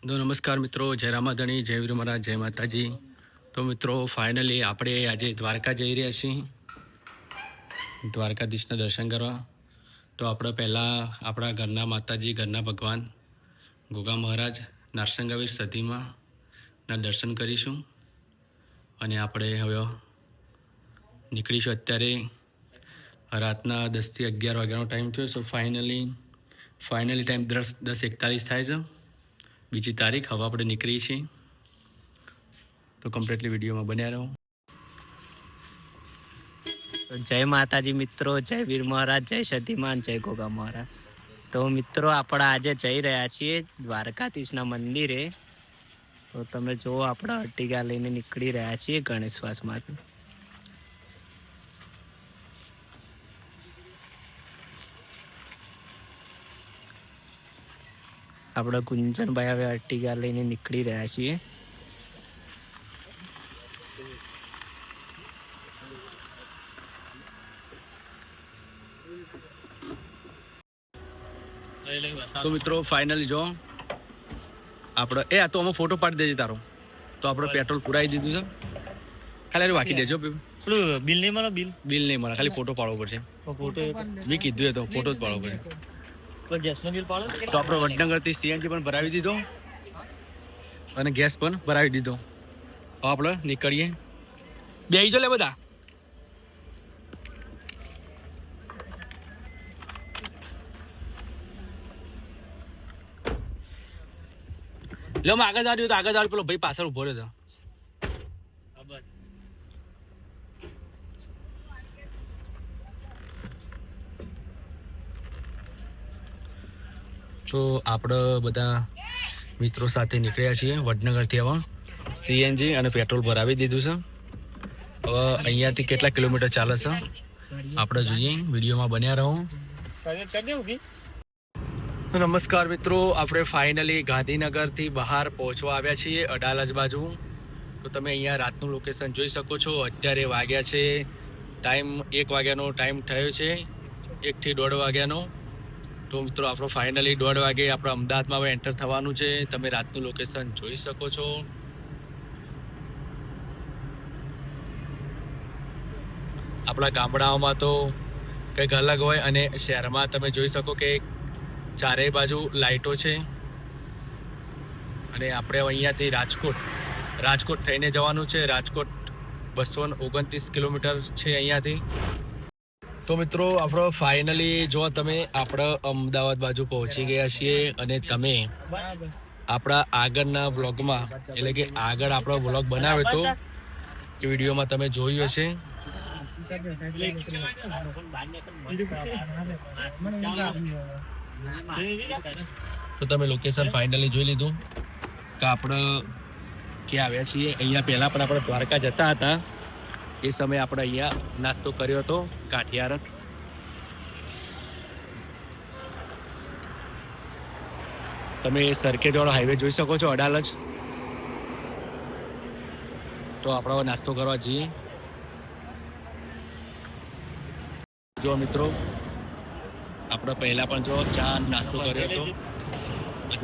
તો નમસ્કાર મિત્રો, જય રામાધણી, જય વીર મહારાજ, જય માતાજી. તો મિત્રો ફાઇનલી આપણે આજે દ્વારકા જઈ રહ્યા છીએ, દ્વારકાધીશના દર્શન કરવા. તો આપણે પહેલાં આપણા ઘરના માતાજી, ઘરના ભગવાન ગોગા મહારાજ નારસંગાવીર સતીમાના દર્શન કરીશું અને આપણે હવે નીકળીશું. અત્યારે રાતના 10 થી 11 વાગ્યાનો ટાઈમ થયો. સો ફાઇનલી ટાઈમ 10:41 થાય છે. બીજી તારીખ હવે આપણે નીકળી છીએ. તો કમ્પ્લીટલી વિડીયોમાં બન્યા રહો. જય માતાજી મિત્રો, જય વીર મહારાજ, જય સતીમાન, જય ગોગા મહારાજ. તો મિત્રો આપણે આજે જઈ રહ્યા છીએ દ્વારકાધીશના મંદિરે. તો તમે જુઓ, આપણે અર્ટિગા લઈને નીકળી રહ્યા છીએ ગણેશવાસમાંથી. આપણે ગુંજનભાઈ હવે અર્ટિગા લઈને નીકળી રહ્યા છીએ. તો મિત્રો ફાઇનલી જો આપણે આ તો અમે ફોટો પાડી દેજે તારો. તો આપણે પેટ્રોલ પુરાવી દીધું છે. ખાલી વાંકી દેજો. બિલ નહીં મળે, બિલ નહીં મળે, ખાલી ફોટો પાડવો પડશે. ફોટો મેં કીધું તો ફોટો જ પાડવો પડશે. તો આપણે વડનગરથી સીએનજી પણ ભરાવી દીધો અને ગેસ પણ ભરાવી દીધો. હવે આપણે નીકળીએ. બેસી જો લે બધા. લો આગળ જાડ્યું તો આગળ જાડ, પેલો ભાઈ પાછળ ઉભો રહ્યો. તો આપણે બધા મિત્રો સાથે નીકળ્યા છીએ વડનગરથી. હવે સીએનજી અને પેટ્રોલ ભરાવી દીધું છે. હવે અહીંયાથી કેટલા કિલોમીટર ચાલે છે આપણે જોઈએ. વિડીયોમાં બન્યા રહો. તો નમસ્કાર મિત્રો, આપણે ફાઇનલી ગાંધીનગરથી બહાર પહોંચવા આવ્યા છીએ અડાલજ બાજુ. તો તમે અહીંયા રાતનું લોકેશન જોઈ શકો છો. અત્યારે વાગ્યા છે ટાઈમ 1 વાગ્યાનો ટાઈમ થયો છે, 1 થી 1.5 વાગ્યાનો. તો મિત્રો આપણો ફાઇનલી 1.5 વાગે આપણે અમદાવાદમાં હવે એન્ટર થવાનું છે. તમે રાતનું લોકેશન જોઈ શકો છો. આપણા ગામડાઓમાં તો કંઈક અલગ હોય અને શહેરમાં તમે જોઈ શકો કે ચારેય બાજુ લાઇટો છે. અને આપણે અહીંયાથી રાજકોટ થઈને જવાનું છે. રાજકોટ 229 કિલોમીટર છે અહીંયાથી. તો મિત્રો આપણો ફાઇનલી જો તમે આપણે અમદાવાદ બાજુ પહોંચી ગયા છીએ અને તમે આપણા આગળના વ્લોગમાં, એટલે કે આગળ આપણો વ્લોગ બનાવ્યો હતો એ વિડીયોમાં તમે જોયું હશે. તો તમે લોકેશન ફાઇનલી જોઈ લીધું કે આપણે ક્યાં આવ્યા છીએ. અહીંયા પહેલાં પણ આપણે દ્વારકા જતા હતા. એ સમયે આપણે અહીંયા નાસ્તો કર્યો હતો કાઠિયાર. તમે સરખેજવાળો હાઈવે જોઈ શકો છો, અડાલજ. તો આપણે નાસ્તો કરવા જઈએ. જો મિત્રો આપણે પહેલા પણ જો ચા નાસ્તો કર્યો હતો.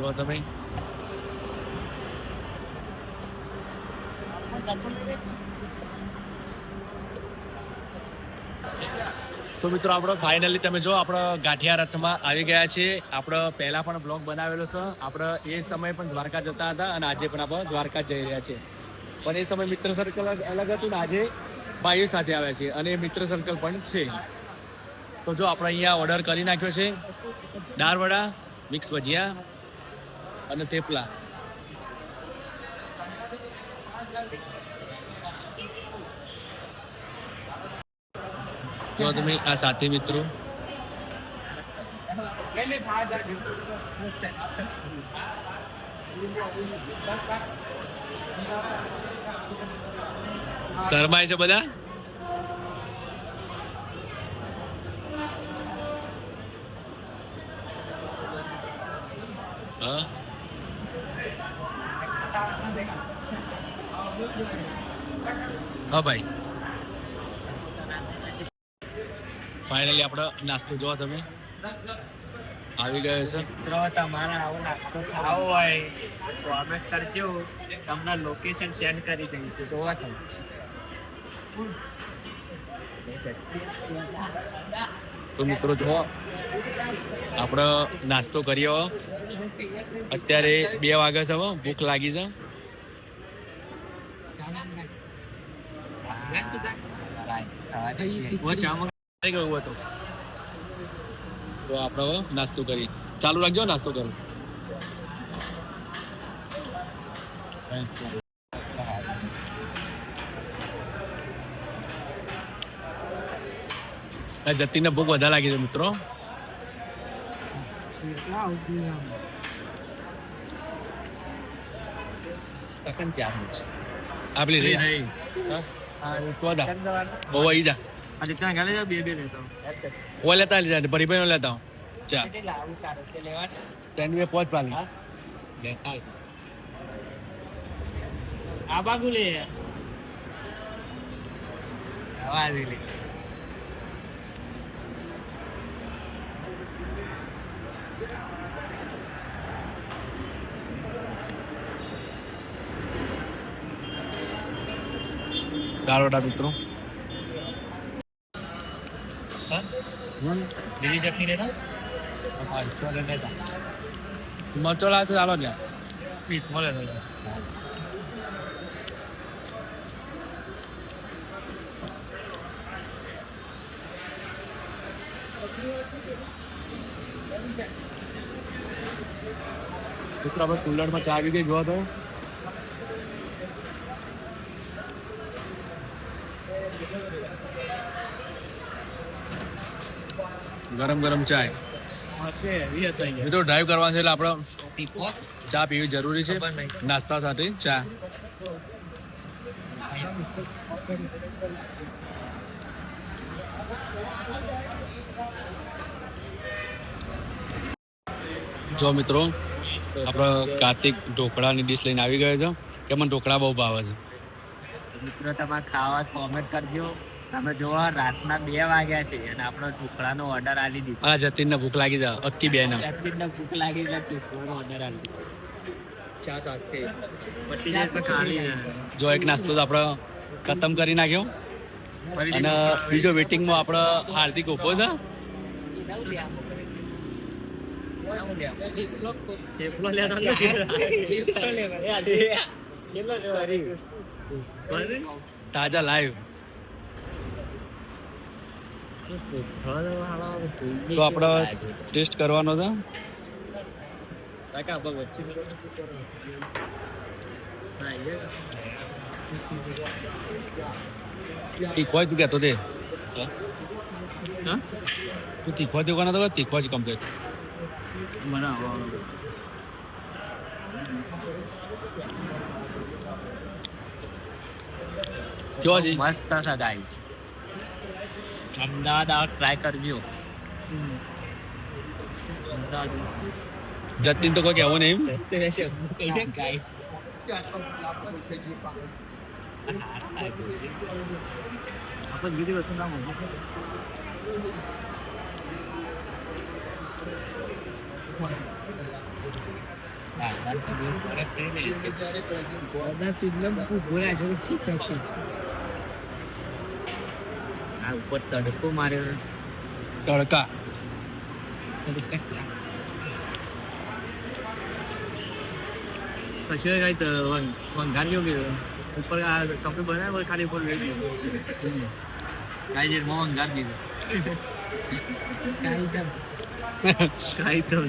જો તમે તો મિત્રો આપણે ફાઇનલી તમે જો આપણે ગાંઠિયા રથમાં આવી ગયા છીએ. આપણે પહેલા પણ બ્લોગ બનાવેલો છે. આપણે એ સમયે પણ દ્વારકા જતા હતા અને આજે પણ આપણે દ્વારકા જઈ રહ્યા છીએ. પણ એ સમય મિત્ર સર્કલ અલગ હતું ને આજે ભાઈઓ સાથે આવ્યા છીએ અને મિત્ર સર્કલ પણ છે. તો જો આપણે અહીંયા ઓર્ડર કરી નાખ્યો છે દાળ વડા, મિક્સ ભજીયા અને થેપલા. જો તમે આ સાથી મિત્રો શરમાય છે બધા. હા ભાઈ, ફાઇનલી આપણે નાસ્તો જોવા તમે આવી ગયો છે. મિત્રો તમારે આવો નાસ્તો ખાવો હોય કોમેન્ટ કરજો, તમને લોકેશન સેન્ડ કરી દઈશું. જોવા તમે તો મિત્રો જો આપણે નાસ્તો કર્યો. અત્યારે 2 વાગે છે. હવે ભૂખ લાગી છે. તો આપણે હવે નાસ્તો કરી ચાલુ રાખજો. નાસ્તો કરો. જતીનને ભૂખ વધારે લાગી છે મિત્રો. આપલી રહી બહુ આવી જા. ઓ લેતા લીધા પરિભાઈ લેતા ચા ત્રણ બે પોચ પાલી આ બાગુ લે દાળવડા મિત્રો. લીલી ચટણી લેતા મરચો લાવતો ચાલો ત્યાં પીસ મળે મિત્રો આપણે કુલરમાં ચા આવી ગઈ. જોવા તો ગરમ ગરમ ચાય. મિત્રો ડ્રાઈવ કરવાનું છે એટલે આપણે ચા પીવી જરૂરી છે. નાસ્તા સાથે ચા. જો મિત્રો આપણે કાર્તિક ઢોકળાની ડીશ લઈને આવી ગયો છે. કે મને ઢોકળા બહુ ભાવે છે. મિત્રો તમારે ખાવા કોમેન્ટ કરજો. તમે જોવા રાતના 2 વાગ્યા છે અને આપણો ઢોકળાનો ઓર્ડર આલી દીધો. આ જતીનને ભૂખ લાગી છે. અક્કી બેન જતીનને ભૂખ લાગી એટલે ઢોકળાનો ઓર્ડર આલી દીધો. ચા સાથે પટી જાય તો ખાલી જો એક નાસ્તો તો આપણે ખતમ કરી નાખ્યો. અને બીજો વેટિંગમાં આપણે હાર્દિક ઉભો છે. તાજા લાઈવ. તો આપણે ટેસ્ટ કરવાનો છે. તીખવા તું કહેતો તે તું તીખવા તીખવાનો તો તીખવા જ કમ્પ્લીટ. કેવો છે? મસ્ત છે ગાઈસ. અમદાવાદ આવો ટ્રાય કરજો. જતીન તો કોઈ કહેવું નહીં. ગાઈસ આપણે બીજી વસ્તુ ના મળે. આ ઉપર તડકો માર્યો. તડકા પછી કઈ વંગાર્યો કે ઉપર આ કંપની બનાવે ખાલી ઉપર લઈ ગયો કાંઈ જે વંગાર દીધો કાંઈ તમ